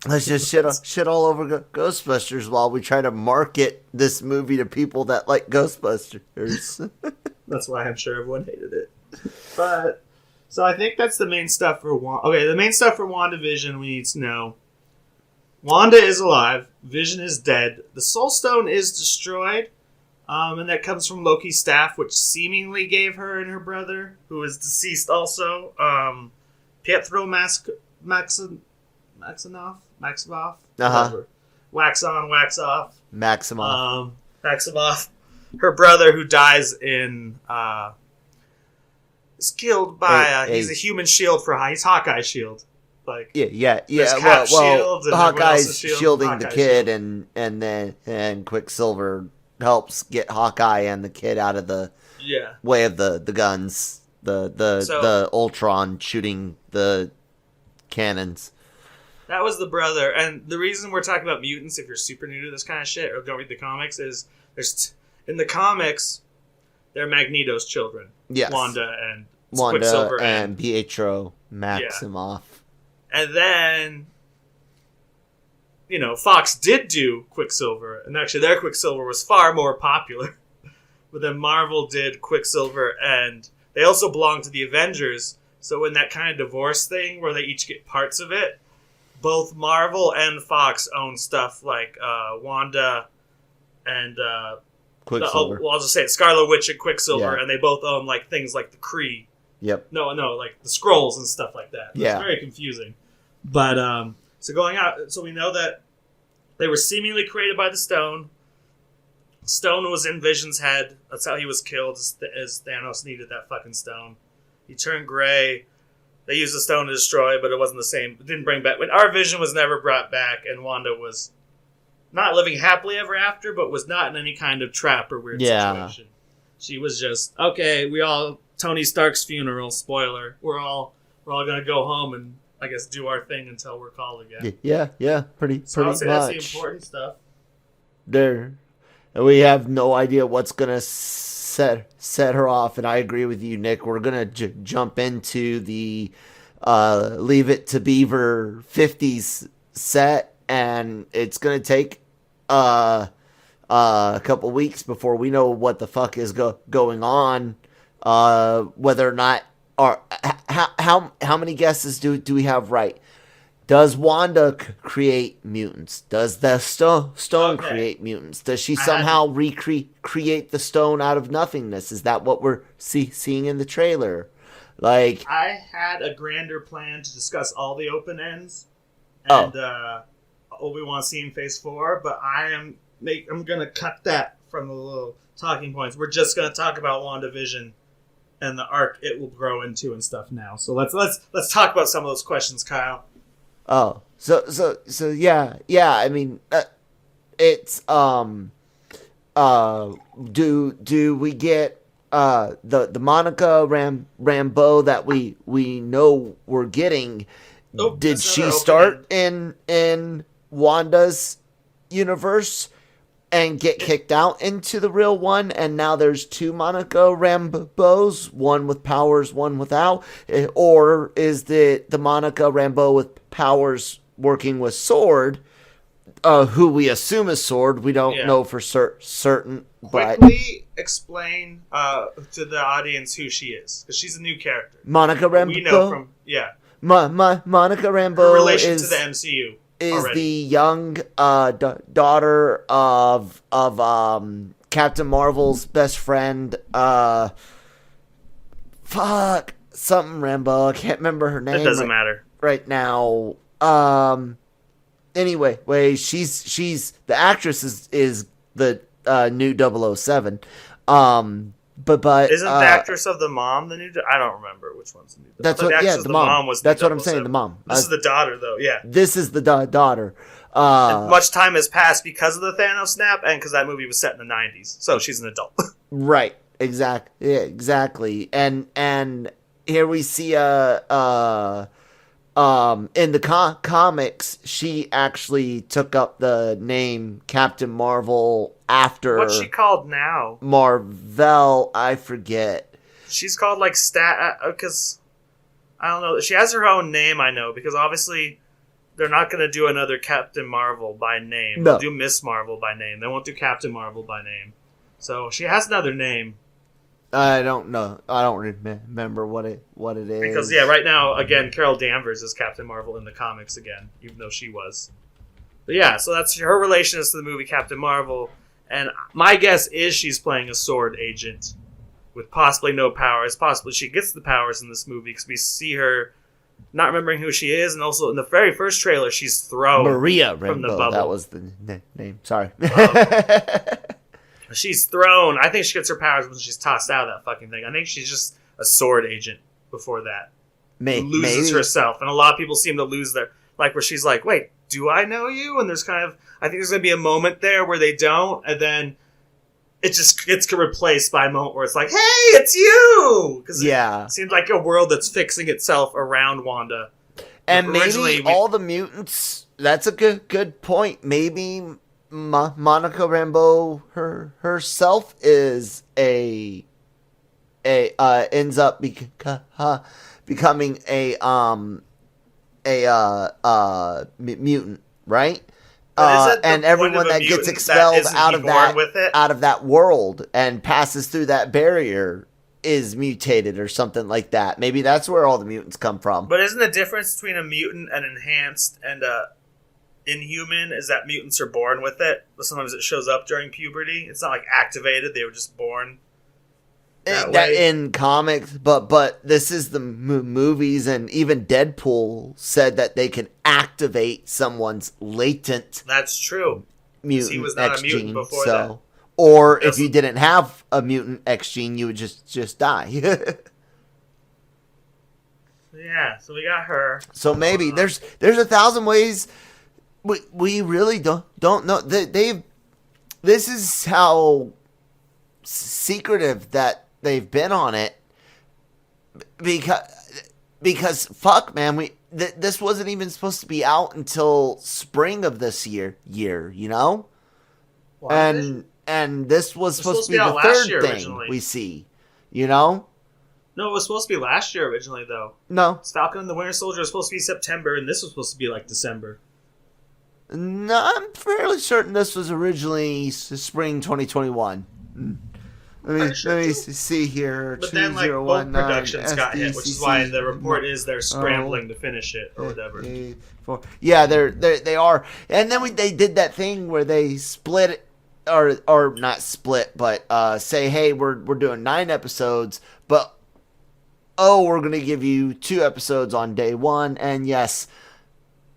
Let's just shit all over Ghostbusters while we try to market this movie to people that like Ghostbusters.
That's why I'm sure everyone hated it. But, so I think that's the main stuff for the main stuff for WandaVision we need to know. Wanda is alive. Vision is dead. The Soul Stone is destroyed. And that comes from Loki's staff, which seemingly gave her and her brother, who is deceased also, Pietro Maximoff?
Uh-huh.
Wax on, wax off.
Maximoff.
Maximoff. Her brother, who dies in... is killed by... he's a human shield for... He's Hawkeye's shield.
Yeah. Well, Hawkeye's shielding the kid, and then Quicksilver helps get Hawkeye and the kid out of the way of the guns, the Ultron shooting the cannons.
That was the brother, and the reason we're talking about mutants, if you're super new to this kind of shit or don't read the comics, is in the comics they're Magneto's children.
Yes.
Wanda Quicksilver
and Pietro Maximoff.
And then, Fox did do Quicksilver, and actually their Quicksilver was far more popular but then Marvel did Quicksilver, and they also belong to the Avengers. So in that kind of divorce thing where they each get parts of it, both Marvel and Fox own stuff like Wanda and
Quicksilver.
I'll just say it, Scarlet Witch and Quicksilver,
Yeah.
and they both own like things like the Kree.
Yep.
No, like the scrolls and stuff like that.
Yeah.
It's very confusing. But so we know that they were seemingly created by the stone. Stone was in Vision's head. That's how he was killed, as Thanos needed that fucking stone. He turned gray. They used the stone to destroy, but it wasn't the same. It didn't bring back. When our Vision was never brought back, and Wanda was not living happily ever after, but was not in any kind of trap or weird situation. She was just, okay, Tony Stark's funeral, spoiler. We're all gonna go home and I guess do our thing until we're called again.
Yeah, pretty
So I'll say
much.
that's the important stuff.
And we have no idea what's gonna set her off, and I agree with you, Nick. We're gonna jump into the Leave It to Beaver 50s set, and it's gonna take a couple weeks before we know what the fuck is going on. Whether or not how many guesses do we have right? Does Wanda create mutants? Does the stone create mutants? Does she somehow recreate the stone out of nothingness? Is that what we're seeing in the trailer? Like,
I had a grander plan to discuss all the open ends and Obi-Wan scene Phase 4, but I'm gonna cut that from the little talking points. We're just gonna talk about WandaVision and the arc it will grow into and stuff now. So let's talk about some of those questions, Kyle.
Oh, so yeah. I mean, it's do we get the Monica Rambeau that we know we're getting? Did she start in Wanda's universe and get kicked out into the real one, and now there's two Monica Rambeaus, one with powers, one without? Or is the Monica Rambeau with powers working with Sword, who we assume is Sword? We don't know for certain.
Quickly explain to the audience who she is, because she's a new character.
Monica Rambeau?
We know from,
Monica Rambeau
her relation to the MCU.
Is
already
the young daughter of Captain Marvel's best friend. Something Rambeau. I can't remember her name.
It doesn't matter
right now. Anyway, she's the actress is the new 007. But
isn't the actress of the mom the new? I don't remember which one's the new.
That's what. Yeah, the mom was. That's what I'm saying. The mom.
This is the daughter, though. Yeah.
This is the daughter.
And much time has passed because of the Thanos snap, and because that movie was set in the 90s, so she's an adult.
Right. Exactly. Yeah, exactly. And here we see in the comics, she actually took up the name Captain Marvel after.
What's she called now?
Marvel, I forget.
She's called like because I don't know. She has her own name, I know, because obviously they're not going to do another Captain Marvel by name.
No.
They'll do Miss Marvel by name. They won't do Captain Marvel by name. So she has another name.
I don't know. I don't remember what it is.
Because right now again, Carol Danvers is Captain Marvel in the comics again, even though she was. But yeah, so that's her relation to the movie Captain Marvel, and my guess is she's playing a Sword agent with possibly no powers. Possibly she gets the powers in this movie because we see her not remembering who she is, and also in the very first trailer she's thrown
Maria
from
Rambeau.
the bubble.
That was the name. Sorry.
She's thrown. I think she gets her powers when she's tossed out of that fucking thing. I think she's just a Sword agent before that. Loses herself. And a lot of people seem to lose their... Like, where she's like, wait, do I know you? And there's kind of... I think there's going to be a moment there where they don't, and then it just gets replaced by a moment where it's like, hey, it's you! Because it seems like a world that's fixing itself around Wanda.
And maybe all the mutants... That's a good point. Maybe... Monica Rambeau herself is ends up becoming a mutant, right? and everyone that gets expelled out of that world and passes through that barrier is mutated or something like that. Maybe that's where all the mutants come from.
But isn't the difference between a mutant and enhanced and inhuman is that mutants are born with it? Sometimes it shows up during puberty. It's not like activated. They were just born that way.
In comics, but this is the movies, and even Deadpool said that they can activate someone's latent.
That's true.
Mutant
he was not
X
a mutant
gene,
before that.
Or if you didn't have a mutant X gene, you would just die.
Yeah, so we got her.
So maybe there's 1,000 ways. We really don't know. This is how secretive that they've been on it. Because fuck, man, this wasn't even supposed to be out until spring of this year, you know? And this was supposed to be the third thing originally. We see, you know?
No, it was supposed to be last year originally, though.
No.
Falcon and the Winter Soldier was supposed to be September, and this was supposed to be like December.
No, I'm fairly certain this was originally spring 2021. Let me see here.
But then, like, both productions got hit, which is why the report is they're scrambling to finish it or whatever.
Yeah, they are. And then they did that thing where they split it. Or not split, but say, hey, we're doing 9 episodes, but we're going to give you 2 episodes on day 1. And yes,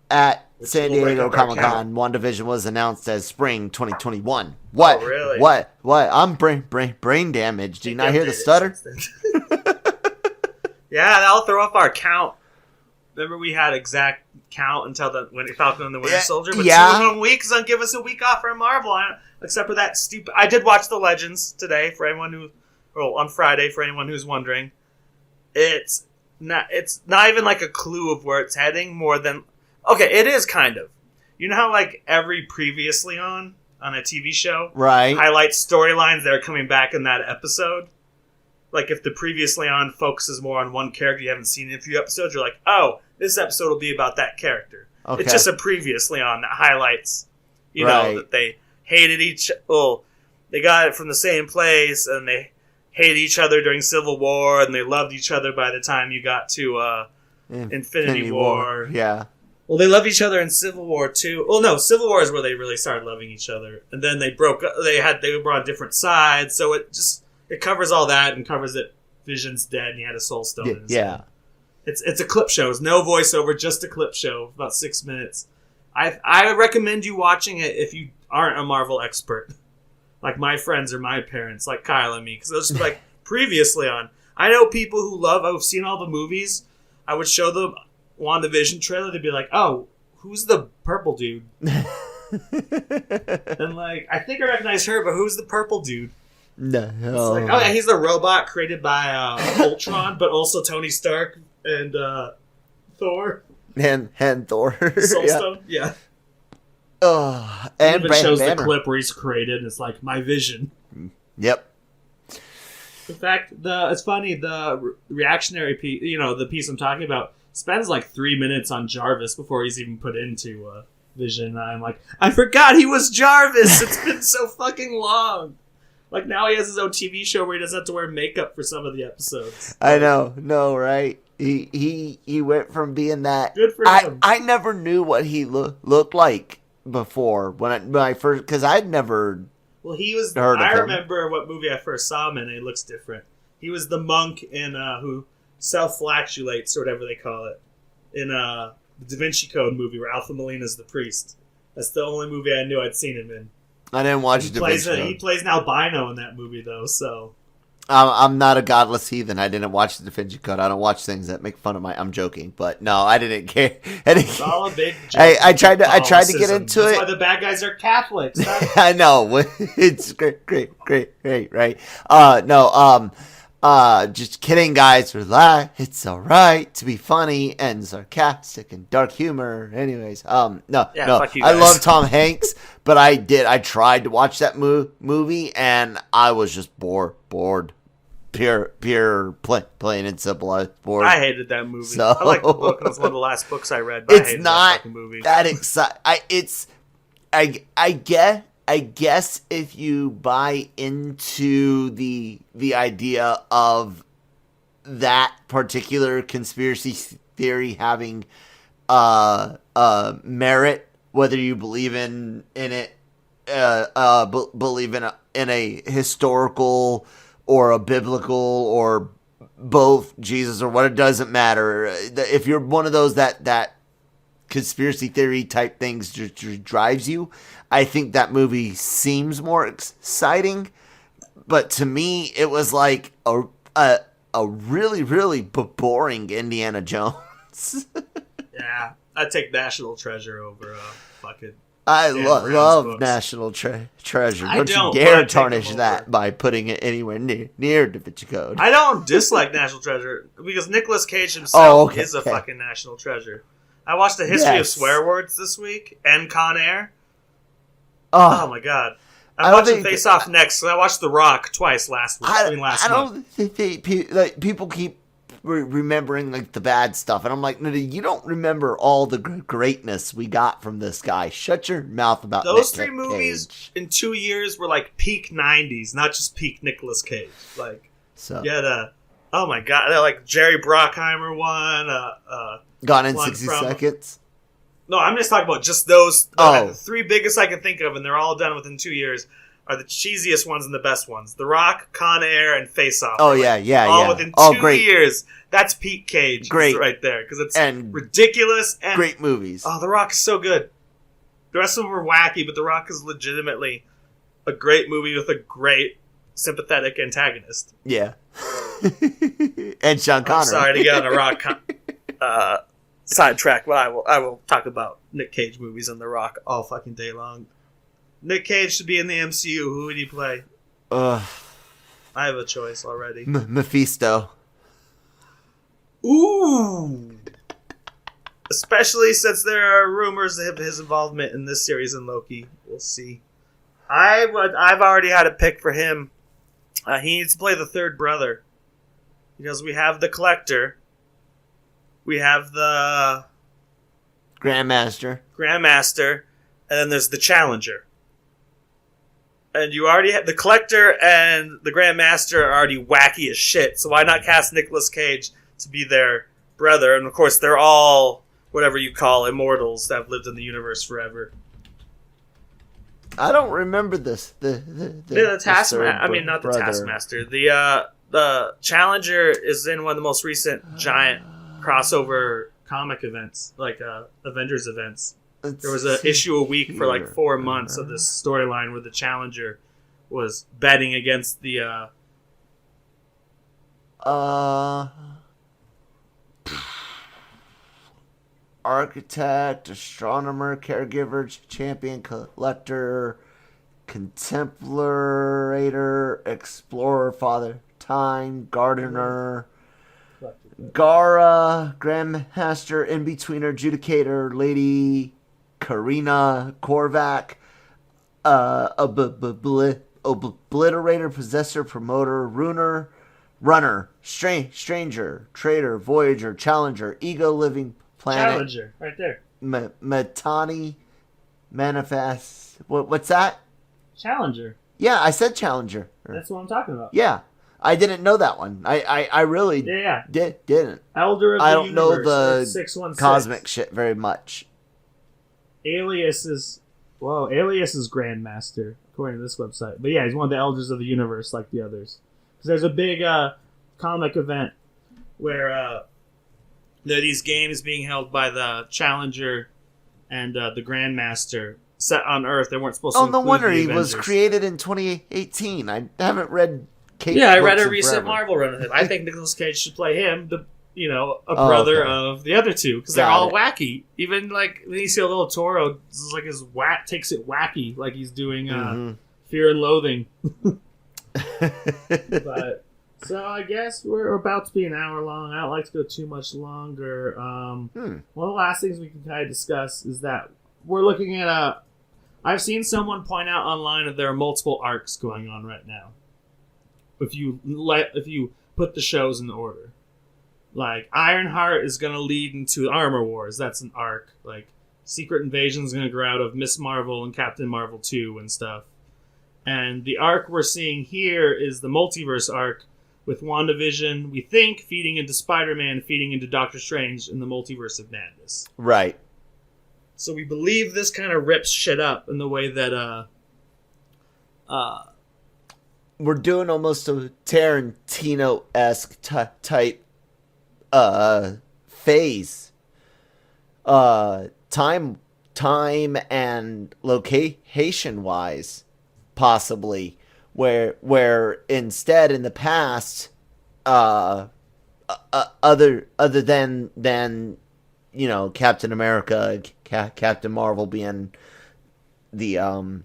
at San Diego Comic-Con, WandaVision was announced as spring 2021. What?
Oh, really?
What? I'm brain damaged. Do you not hear the stutter?
Yeah, that'll throw up our count. Remember we had exact count until the Falcon and the Winter Soldier, but 2 1 weeks don't give us a week off for Marvel. Except for that stupid. I did watch the Legends today for anyone on Friday for anyone who's wondering. It's not even like a clue of where it's heading more than. Okay, it is kind of. You know how like every previously on a TV show,
right,
highlights storylines that are coming back in that episode. Like if the previously on focuses more on one character you haven't seen in a few episodes, you're like, oh, this episode will be about that character. Okay. It's just a previously on that highlights, you know, that they hated they got it from the same place, and they hated each other during Civil War, and they loved each other by the time you got to Infinity War.
Yeah.
Well, they loved each other in Civil War too. Well, no, Civil War is where they really started loving each other, and then they broke up. They were on different sides, so it covers all that and covers that Vision's dead and he had a soul stone. In his head. It's a clip show. It's no voiceover, just a clip show, about 6 minutes. I recommend you watching it if you aren't a Marvel expert, like my friends or my parents, like Kyle and me, because they'll just be like, previously on. I know people who've seen all the movies. I would show them WandaVision trailer. They'd be like, oh, who's the purple dude? And like, I think I recognize her, but who's the purple dude?
No.
Like, oh yeah, he's the robot created by Ultron, but also Tony Stark and Thor.
And Thor.
Soulstone, yeah.
And
it even shows the clip where he's created, and it's like, my vision.
Yep.
In fact, it's funny, the reactionary piece, the piece I'm talking about, spends like 3 minutes on Jarvis before he's even put into Vision. And I'm like, I forgot he was Jarvis! It's been so fucking long! Like, now he has his own TV show where he doesn't have to wear makeup for some of the episodes.
I know. No, right? He went from being that...
Good for him.
I never knew what he looked like before when I first... Because I'd never
he was...
heard of him.
I remember what movie I first saw him in, and he looks different. He was the monk in who self-flatulates, or whatever they call it, in the Da Vinci Code movie where Alpha Molina's the priest. That's the only movie I knew I'd seen him in.
I didn't watch Da Vinci Code.
He plays an albino in that movie, though, so...
I'm not a godless heathen. I didn't watch the Da Vinci Code. I don't watch things that make fun of I'm joking, but no, I didn't care.
It's all a big joke.
I tried to get into
That's
it.
why the bad guys are Catholics.
I know. It's great, right? Just kidding, guys. Relax. It's all right to be funny and sarcastic and dark humor. Anyways, no. I love Tom Hanks, but I tried to watch that movie and I was just bored. Pure plain and simple. I was bored.
I hated that movie.
So,
I like the book. It was one of the last books I read. But
it's not that exciting. I guess if you buy into the idea of that particular conspiracy theory having merit, whether you believe in it, believe in a historical or a biblical or both Jesus or what, it doesn't matter. If you're one of those that conspiracy theory type things drives you, I think that movie seems more exciting. But to me, it was like a really, really boring Indiana Jones.
Yeah, I'd take National Treasure over fucking.
I
Dan
love
books.
National Treasure.
I
Don't
don't,
you
but
dare
I'd take
tarnish
them
that
over.
by putting it anywhere near Da Vinci Code.
I don't dislike National Treasure because Nicolas Cage himself is a
okay.
fucking National Treasure. I watched the history of
Yes.
swear words this week and Con Air.
Oh,
Oh my god.
I
I'm
don't
watching
think-
Face Off next. So I watched The Rock twice last week. last
I
month.
don't think people keep remembering like the bad stuff, and I'm like, no, you don't remember all the greatness we got from this guy. Shut your mouth about
Those
Nick
three movies
Cage.
in 2 years were like peak 90s, not just peak Nicolas Cage. Like,
So
you had oh my god, like Jerry Bruckheimer one.
Gone in
one
60
from-
seconds.
No, I'm just talking about just those.
Oh.
The three biggest I can think of, and they're all done within 2 years, are the cheesiest ones and the best ones. The Rock, Con Air, and Face Off.
Oh
They're
yeah.
all within 2
great,
years. That's peak Cage.
Great.
Right there. Because it's
and
ridiculous and
great movies.
Oh, The Rock is so good. The rest of them are wacky, but The Rock is legitimately a great movie with a great sympathetic antagonist.
Yeah. And Sean Connery.
I'm sorry to get on a Rock sidetrack, but I will talk about Nick Cage movies and The Rock all fucking day long. Nick Cage should be in the MCU. Who would he play? I have a choice already.
Mephisto.
Ooh. Especially since there are rumors of his involvement in this series in Loki. We'll see. I've already had a pick for him. He needs to play the third brother. Because we have the Collector. We have the
Grandmaster.
Grandmaster. And then there's the Challenger. And you already have the Collector and the Grandmaster are already wacky as shit. So why not cast Nicolas Cage to be their brother? And of course, they're all whatever you call immortals that have lived in the universe forever.
I don't remember this. The
Taskmaster. I mean,
third
not the
brother.
Taskmaster. The Challenger is in one of the most recent giant crossover comic events, like Avengers events. There was an issue a week for like 4 months of this storyline where the Challenger was betting against the
architect, astronomer, caregiver, champion, collector, contemplator, explorer, father, time, gardener, Gara, grandmaster, in-betweener, adjudicator, lady, Karina, Korvac, obliterator, possessor, promoter, runer, runner, stranger, trader, voyager, challenger, ego, living planet,
Challenger right there.
Matani, manifest. What's that?
Challenger.
Yeah, I said challenger.
That's what I'm talking about.
Yeah, I didn't know that one. I really
Yeah.
didn't.
Elder of the
I don't know
Universe,
the
that's 616.
cosmic shit very much.
Alias is Grandmaster, according to this website. But yeah, he's one of the Elders of the Universe, like the others. Because there's a big comic event where there are these games being held by the Challenger and the Grandmaster set on Earth. They weren't supposed to.
Oh, no
include
wonder
the
he was
Avengers.
created in 2018. I haven't read Kate
Yeah, I read
books
a
in
recent
forever.
Marvel run of him. I think Nicolas Cage should play him, a brother
okay.
of the other two, because they're
Got
all
it.
wacky. Even like Benicio del Toro, this is like his takes it wacky, like he's doing Fear and Loathing. But so I guess we're about to be an hour long. I don't like to go too much longer. One of the last things we can kind of discuss is that we're looking at I've seen someone point out online that there are multiple arcs going on right now. If you put the shows in order, like Ironheart is going to lead into Armor Wars. That's an arc. Like Secret Invasion is going to grow out of Miss Marvel and Captain Marvel 2 and stuff. And the arc we're seeing here is the multiverse arc with WandaVision, we think, feeding into Spider-Man, feeding into Doctor Strange in the Multiverse of Madness.
Right.
So we believe this kind of rips shit up in the way that
we're doing almost a Tarantino-esque type phase. Time and location wise, possibly, where instead in the past, other than Captain America, Captain Marvel being the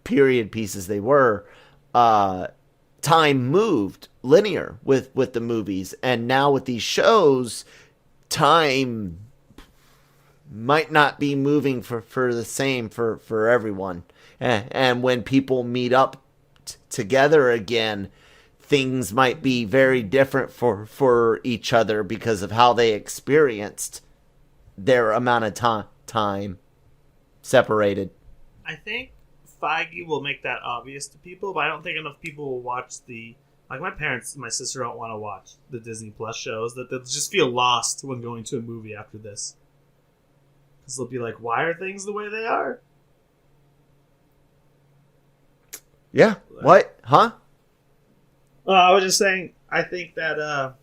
period pieces they were, time moved linear with the movies, and now with these shows, time might not be moving for the same for everyone. And when people meet up together again, things might be very different for each other because of how they experienced their amount of time separated.
I think Feige will make that obvious to people, but I don't think enough people will watch my parents and my sister don't want to watch the Disney Plus shows, that they'll just feel lost when going to a movie after this. Because they'll be like, why are things the way they are?
Yeah. What? Huh?
I was just saying, I think that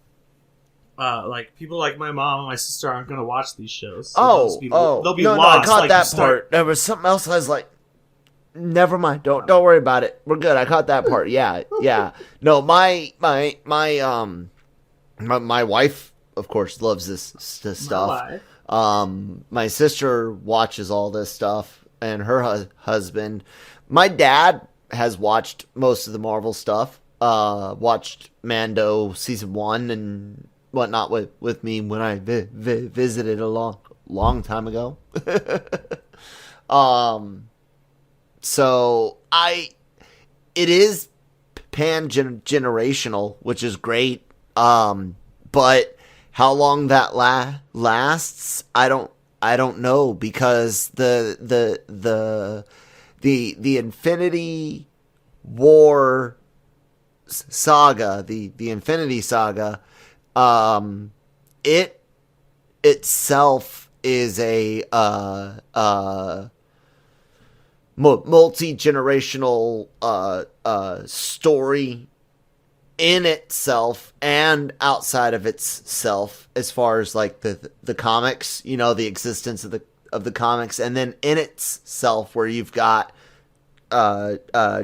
people like my mom and my sister aren't going to watch these shows. So they'll be
no,
lost.
No, I caught that part. There was something else I was like, never mind. Don't worry about it. We're good. I caught that part. Yeah. No, my wife, of course, loves this stuff. My sister watches all this stuff, and her husband. My dad has watched most of the Marvel stuff. Watched Mando season 1 and whatnot with me when I visited a long time ago. So it is pan-generational, which is great. But how long that lasts, I don't know, because the Infinity War saga, the Infinity Saga, it itself is a multi-generational story in itself and outside of itself, as far as like the comics, the existence of the comics, and then in itself where you've got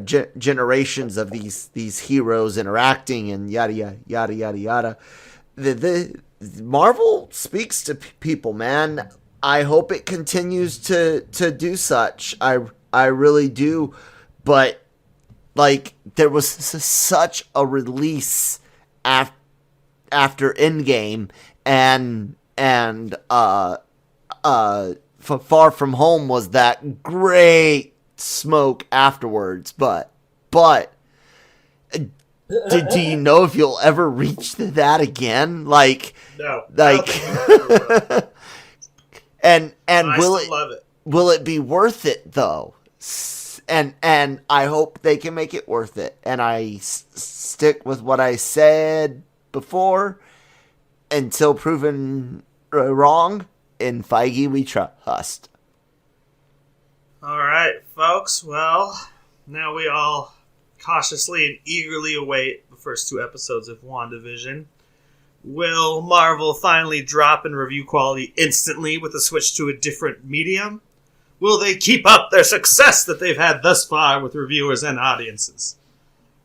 generations of these heroes interacting and yada yada yada yada yada. The Marvel speaks to people, man. I hope it continues to do such. I really do, but like there was such a release after Endgame, and Far From Home was that great smoke afterwards, but do you know if you'll ever reach that again? Like,
no,
like, and will it be worth it though? And I hope they can make it worth it. And I stick with what I said before until proven wrong. In Feige we trust.
All right, folks. Well, now we all cautiously and eagerly await the first 2 episodes of WandaVision. Will Marvel finally drop in review quality instantly with a switch to a different medium? Will they keep up their success that they've had thus far with reviewers and audiences?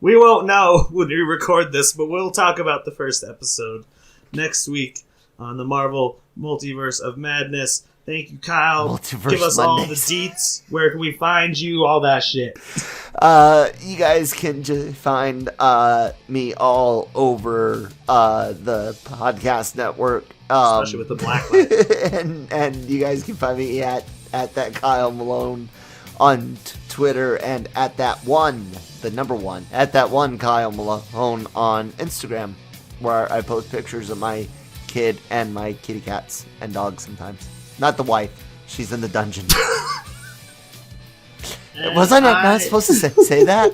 We won't know when we record this, but we'll talk about the first episode next week on the Marvel Multiverse of Madness. Thank you, Kyle.
Multiverse
Give us
Mondays.
all the deets. Where can we find you? All that shit.
You guys can just find me all over the podcast network.
Especially with the black light.
and you guys can find me at that Kyle Malone on Twitter, and at that one Kyle Malone on Instagram, where I post pictures of my kid and my kitty cats and dogs sometimes. Not the wife. She's in the dungeon. Was I not supposed to say that?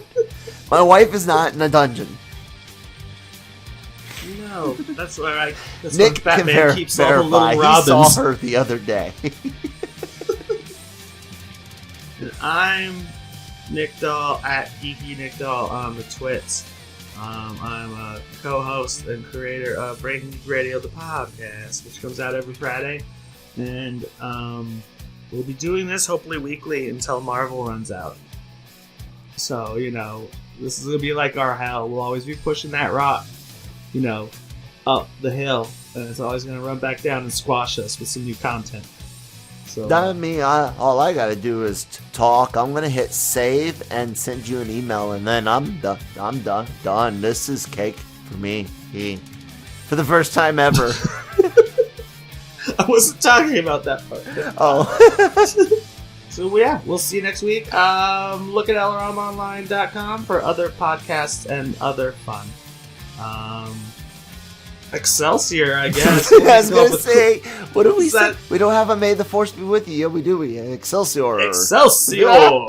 My wife is not in a dungeon.
No, that's where
Nick
Batman keeps all the
verify.
little Robins.
He saw her the other day.
And I'm Nick Dahl at Geeky Nick Dahl on the twits. I'm a co-host and creator of Breaking Geek Radio, the podcast, which comes out every Friday. And we'll be doing this hopefully weekly until Marvel runs out. So, this is going to be like our hell. We'll always be pushing that rock, up the hill. And it's always going to run back down and squash us with some new content. So,
That mean all I gotta do is talk. I'm gonna hit save and send you an email, and then I'm done. I'm done. This is cake for me. For the first time ever.
I wasn't talking about that part.
Oh.
So yeah, we'll see you next week. Look at LRMonline.com for other podcasts and other fun. Excelsior, I guess.
I was gonna say, what do we say?
that?
We don't have a May the Force be with you. Yeah, we do. We Excelsior.
Excelsior!